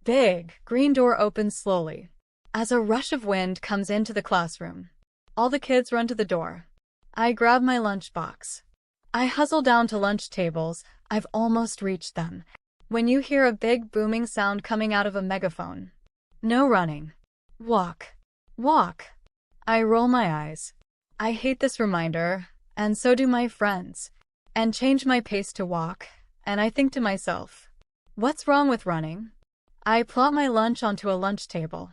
Big, green door opens slowly. As a rush of wind comes into the classroom, all the kids run to the door. I grab my lunchbox. I hustle down to lunch tables. I've almost reached them when you hear a big booming sound coming out of a megaphone. No running. Walk. Walk. I roll my eyes. I hate this reminder, and so do my friends, and change my pace to walk, and I think to myself, what's wrong with running? I plot my lunch onto a lunch table,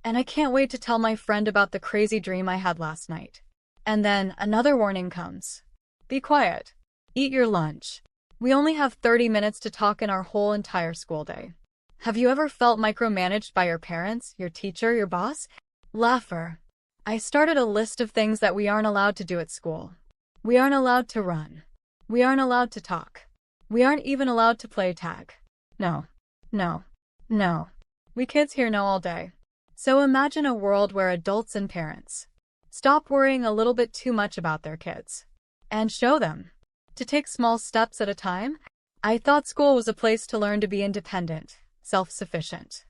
and I can't wait to tell my friend about the crazy dream I had last night. And then another warning comes. Be quiet. Eat your lunch. We only have 30 minutes to talk in our whole entire school day. Have you ever felt micromanaged by your parents, your teacher, your boss? Laugher. I started a list of things that we aren't allowed to do at school. We aren't allowed to run. We aren't allowed to talk. We aren't even allowed to play tag. No. No. No. We kids here know all day. So imagine a world where adults and parents stop worrying a little bit too much about their kids and show them to take small steps at a time. I thought school was a place to learn to be independent, self-sufficient,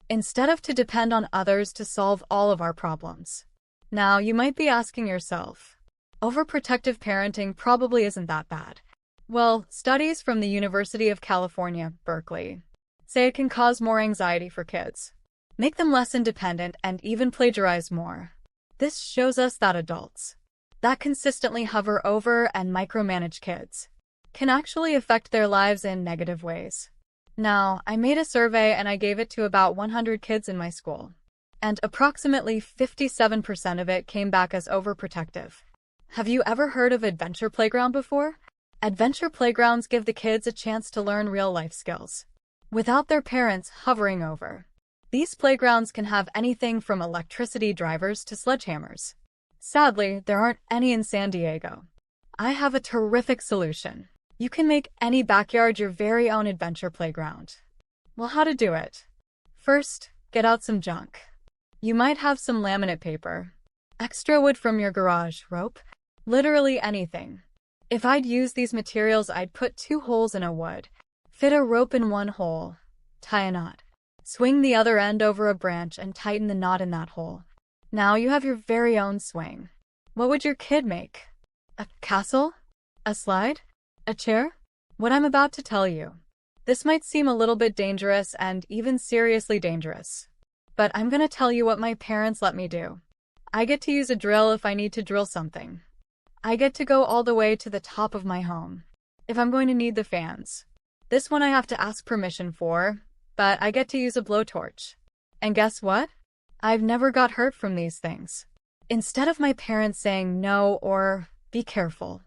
instead of to depend on others to solve all of our problems. Now, you might be asking yourself, overprotective parenting probably isn't that bad. Well, studies from the University of California, Berkeley, say it can cause more anxiety for kids, make them less independent, and even plagiarize more. This shows us that adults that consistently hover over and micromanage kids can actually affect their lives in negative ways. Now, I made a survey and I gave it to about 100 kids in my school, and approximately 57% of it came back as overprotective. Have you ever heard of Adventure Playground before? Adventure playgrounds give the kids a chance to learn real-life skills without their parents hovering over. These playgrounds can have anything from electricity drivers to sledgehammers. Sadly, there aren't any in San Diego. I have a terrific solution. You can make any backyard your very own adventure playground. Well, how to do it? First, get out some junk. You might have some laminate paper, extra wood from your garage, rope, literally anything. If I'd use these materials, I'd put 2 holes in a wood, fit a rope in one hole, tie a knot, swing the other end over a branch and tighten the knot in that hole. Now you have your very own swing. What would your kid make? A castle? A slide? A chair? What I'm about to tell you. This might seem a little bit dangerous and even seriously dangerous, but I'm gonna tell you what my parents let me do. I get to use a drill if I need to drill something. I get to go all the way to the top of my home if I'm going to need the fans. This one I have to ask permission for, but I get to use a blowtorch. And guess what? I've never got hurt from these things. Instead of my parents saying no or be careful,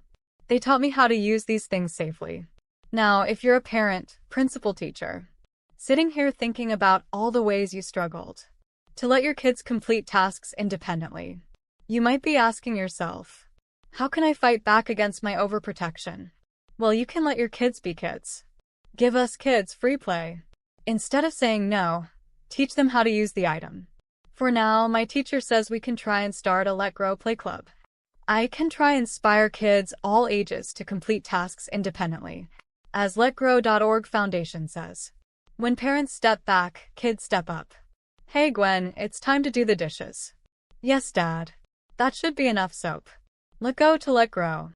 they taught me how to use these things safely. Now, if you're a parent, principal, teacher, sitting here thinking about all the ways you struggled to let your kids complete tasks independently, you might be asking yourself, how can I fight back against my overprotection? Well, you can let your kids be kids. Give us kids free play. Instead of saying no, teach them how to use the item. For now, my teacher says we can try and start a Let Grow Play Club. I can try and inspire kids all ages to complete tasks independently, as LetGrow.org Foundation says. When parents step back, kids step up. Hey Gwen, it's time to do the dishes. Yes, Dad. That should be enough soap. Let go to let grow.